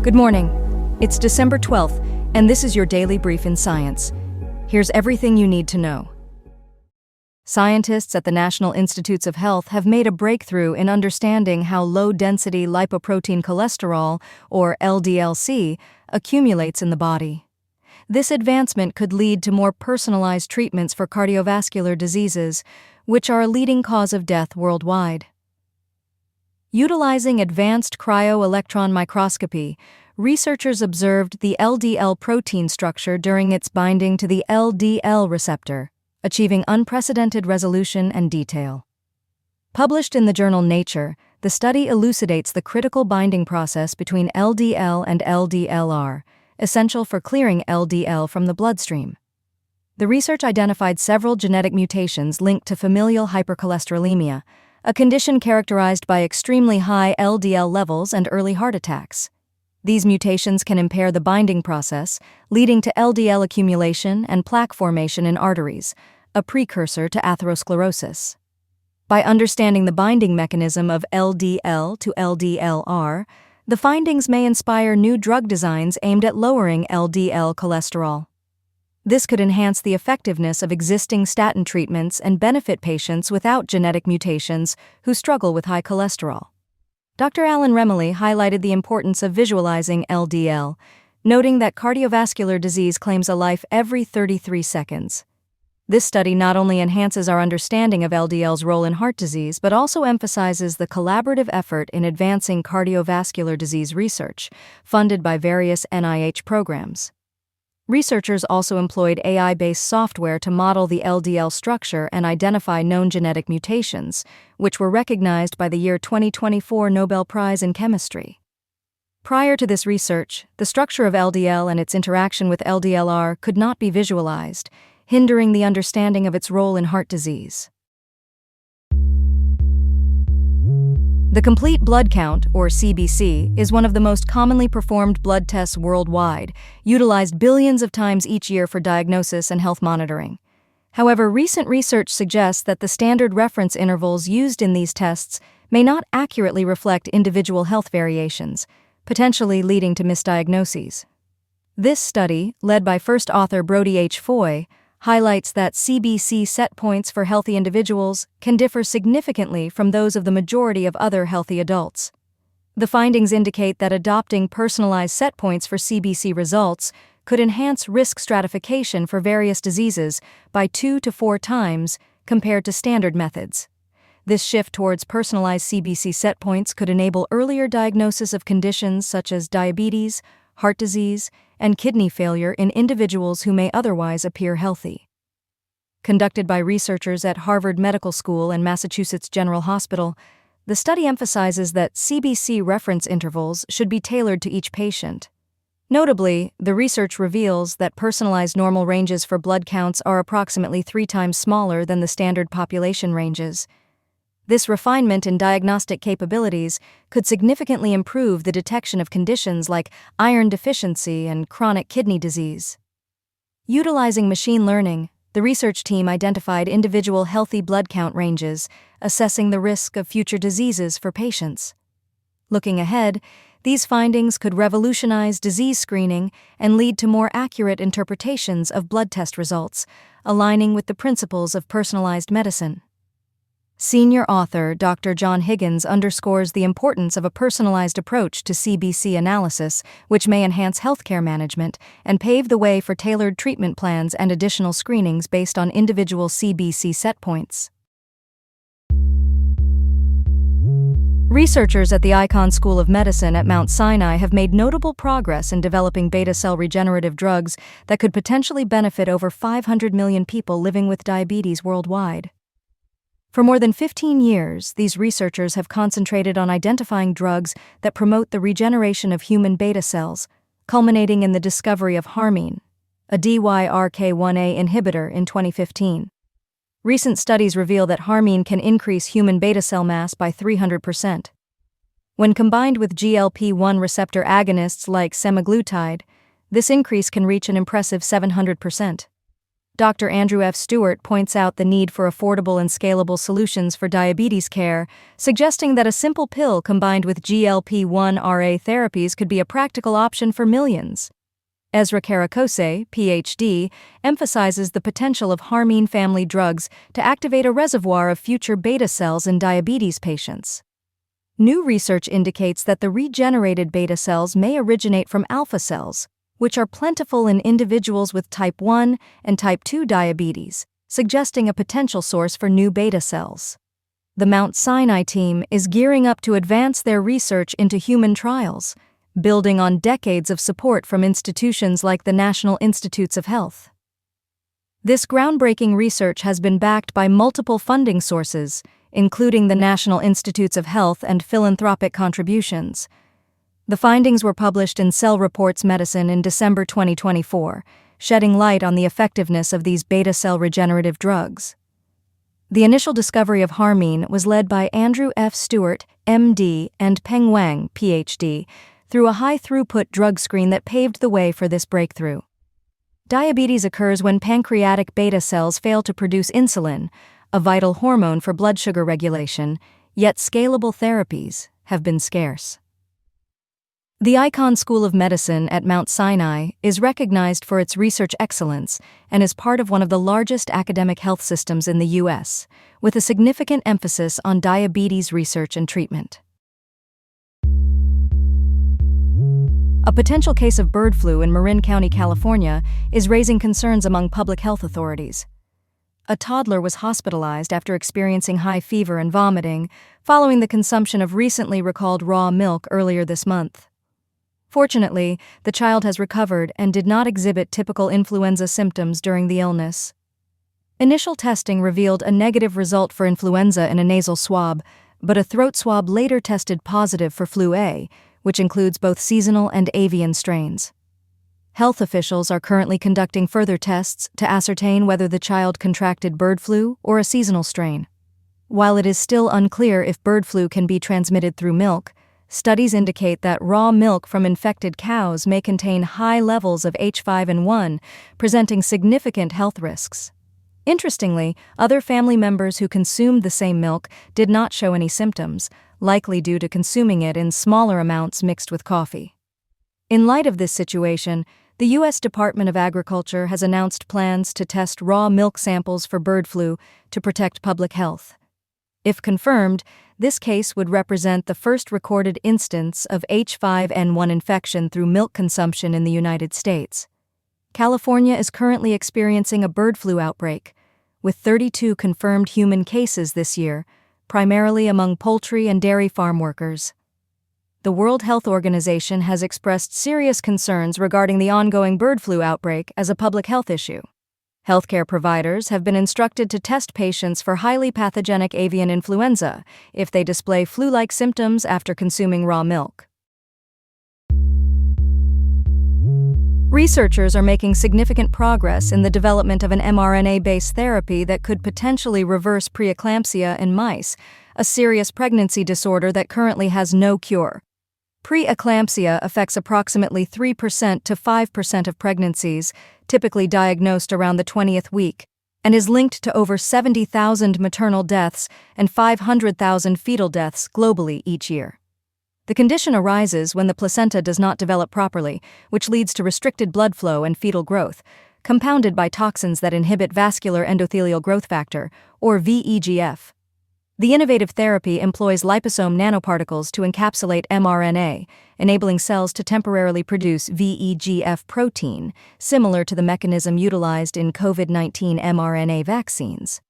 Good morning. It's December 12th, and this is your daily brief in science. Here's everything you need to know. Scientists at the National Institutes of Health have made a breakthrough in understanding how low-density lipoprotein cholesterol, or LDL-C, accumulates in the body. This advancement could lead to more personalized treatments for cardiovascular diseases, which are a leading cause of death worldwide. Utilizing advanced cryo-electron microscopy, researchers observed the LDL protein structure during its binding to the LDL receptor, achieving unprecedented resolution and detail. Published in the journal Nature, the study elucidates the critical binding process between LDL and LDLR, essential for clearing LDL from the bloodstream. The research identified several genetic mutations linked to familial hypercholesterolemia, a condition characterized by extremely high LDL levels and early heart attacks. These mutations can impair the binding process, leading to LDL accumulation and plaque formation in arteries, a precursor to atherosclerosis. By understanding the binding mechanism of LDL to LDLR, the findings may inspire new drug designs aimed at lowering LDL cholesterol. This could enhance the effectiveness of existing statin treatments and benefit patients without genetic mutations who struggle with high cholesterol. Dr. Alan Remley highlighted the importance of visualizing LDL, noting that cardiovascular disease claims a life every 33 seconds. This study not only enhances our understanding of LDL's role in heart disease, but also emphasizes the collaborative effort in advancing cardiovascular disease research, funded by various NIH programs. Researchers also employed AI-based software to model the LDL structure and identify known genetic mutations, which were recognized by the year 2024 Nobel Prize in Chemistry. Prior to this research, the structure of LDL and its interaction with LDLR could not be visualized, hindering the understanding of its role in heart disease. The complete blood count, or CBC, is one of the most commonly performed blood tests worldwide, utilized billions of times each year for diagnosis and health monitoring. However, recent research suggests that the standard reference intervals used in these tests may not accurately reflect individual health variations, potentially leading to misdiagnoses. This study, led by first author Brodie H. Foy, highlights that CBC set points for healthy individuals can differ significantly from those of the majority of other healthy adults. The findings indicate that adopting personalized set points for CBC results could enhance risk stratification for various diseases by 2 to 4 times compared to standard methods. This shift towards personalized CBC set points could enable earlier diagnosis of conditions such as diabetes, heart disease, and kidney failure in individuals who may otherwise appear healthy. Conducted by researchers at Harvard Medical School and Massachusetts General Hospital, the study emphasizes that CBC reference intervals should be tailored to each patient. Notably, the research reveals that personalized normal ranges for blood counts are approximately 3 times smaller than the standard population ranges. This refinement in diagnostic capabilities could significantly improve the detection of conditions like iron deficiency and chronic kidney disease. Utilizing machine learning, the research team identified individual healthy blood count ranges, assessing the risk of future diseases for patients. Looking ahead, these findings could revolutionize disease screening and lead to more accurate interpretations of blood test results, aligning with the principles of personalized medicine. Senior author Dr. John Higgins underscores the importance of a personalized approach to CBC analysis, which may enhance healthcare management and pave the way for tailored treatment plans and additional screenings based on individual CBC set points. Researchers at the Icahn School of Medicine at Mount Sinai have made notable progress in developing beta cell regenerative drugs that could potentially benefit over 500 million people living with diabetes worldwide. For more than 15 years, these researchers have concentrated on identifying drugs that promote the regeneration of human beta cells, culminating in the discovery of harmine, a DYRK1A inhibitor, in 2015. Recent studies reveal that harmine can increase human beta cell mass by 300%. When combined with GLP-1 receptor agonists like semaglutide, this increase can reach an impressive 700%. Dr. Andrew F. Stewart points out the need for affordable and scalable solutions for diabetes care, suggesting that a simple pill combined with GLP-1RA therapies could be a practical option for millions. Ezra Karakose, Ph.D., emphasizes the potential of Harmine family drugs to activate a reservoir of future beta cells in diabetes patients. New research indicates that the regenerated beta cells may originate from alpha cells, which are plentiful in individuals with type 1 and type 2 diabetes, suggesting a potential source for new beta cells. The Mount Sinai team is gearing up to advance their research into human trials, building on decades of support from institutions like the National Institutes of Health. This groundbreaking research has been backed by multiple funding sources, including the National Institutes of Health and philanthropic contributions. The findings were published in Cell Reports Medicine in December 2024, shedding light on the effectiveness of these beta cell regenerative drugs. The initial discovery of Harmine was led by Andrew F. Stewart, MD, and Peng Wang, PhD, through a high-throughput drug screen that paved the way for this breakthrough. Diabetes occurs when pancreatic beta cells fail to produce insulin, a vital hormone for blood sugar regulation, yet scalable therapies have been scarce. The Icahn School of Medicine at Mount Sinai is recognized for its research excellence and is part of one of the largest academic health systems in the U.S., with a significant emphasis on diabetes research and treatment. A potential case of bird flu in Marin County, California, is raising concerns among public health authorities. A toddler was hospitalized after experiencing high fever and vomiting following the consumption of recently recalled raw milk earlier this month. Fortunately, the child has recovered and did not exhibit typical influenza symptoms during the illness. Initial testing revealed a negative result for influenza in a nasal swab, but a throat swab later tested positive for flu A, which includes both seasonal and avian strains. Health officials are currently conducting further tests to ascertain whether the child contracted bird flu or a seasonal strain. While it is still unclear if bird flu can be transmitted through milk, studies indicate that raw milk from infected cows may contain high levels of H5N1, presenting significant health risks. Interestingly, other family members who consumed the same milk did not show any symptoms, likely due to consuming it in smaller amounts mixed with coffee. In light of this situation, the U.S. Department of Agriculture has announced plans to test raw milk samples for bird flu to protect public health. If confirmed, this case would represent the first recorded instance of H5N1 infection through milk consumption in the United States. California is currently experiencing a bird flu outbreak, with 32 confirmed human cases this year, primarily among poultry and dairy farm workers. The World Health Organization has expressed serious concerns regarding the ongoing bird flu outbreak as a public health issue. Healthcare providers have been instructed to test patients for highly pathogenic avian influenza if they display flu-like symptoms after consuming raw milk. Researchers are making significant progress in the development of an mRNA-based therapy that could potentially reverse pre-eclampsia in mice, a serious pregnancy disorder that currently has no cure. Pre-eclampsia affects approximately 3% to 5% of pregnancies, typically diagnosed around the 20th week, and is linked to over 70,000 maternal deaths and 500,000 fetal deaths globally each year. The condition arises when the placenta does not develop properly, which leads to restricted blood flow and fetal growth, compounded by toxins that inhibit vascular endothelial growth factor, or VEGF. The innovative therapy employs liposome nanoparticles to encapsulate mRNA, enabling cells to temporarily produce VEGF protein, similar to the mechanism utilized in COVID-19 mRNA vaccines.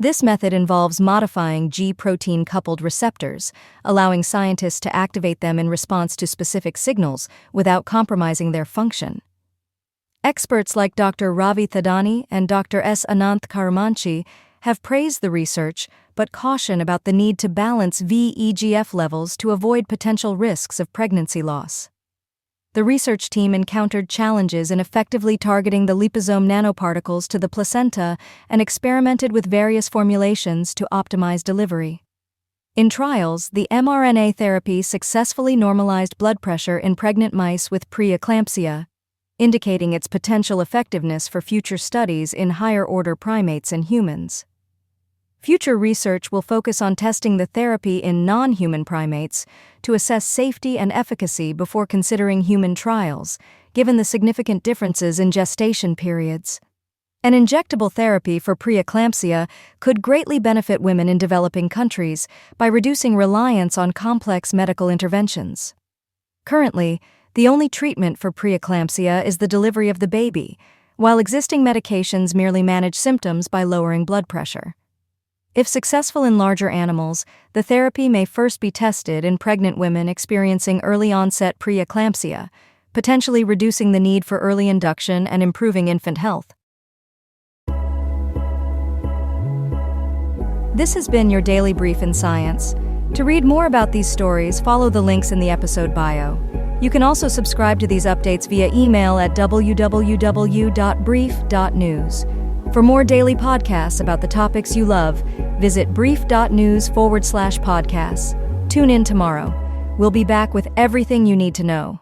This method involves modifying G-protein-coupled receptors, allowing scientists to activate them in response to specific signals without compromising their function. Experts like Dr. Ravi Thadani and Dr. S. Ananth Karamanchi have praised the research, but caution about the need to balance VEGF levels to avoid potential risks of pregnancy loss. The research team encountered challenges in effectively targeting the liposome nanoparticles to the placenta and experimented with various formulations to optimize delivery. In trials, the mRNA therapy successfully normalized blood pressure in pregnant mice with pre-eclampsia. indicating its potential effectiveness for future studies in higher-order primates and humans. Future research will focus on testing the therapy in non-human primates to assess safety and efficacy before considering human trials, given the significant differences in gestation periods. An injectable therapy for preeclampsia could greatly benefit women in developing countries by reducing reliance on complex medical interventions. Currently, the only treatment for preeclampsia is the delivery of the baby, while existing medications merely manage symptoms by lowering blood pressure. If successful in larger animals, the therapy may first be tested in pregnant women experiencing early-onset preeclampsia, potentially reducing the need for early induction and improving infant health. This has been your Daily Brief in Science. To read more about these stories, follow the links in the episode bio. You can also subscribe to these updates via email at www.brief.news. For more daily podcasts about the topics you love, visit brief.news/podcasts. Tune in tomorrow. We'll be back with everything you need to know.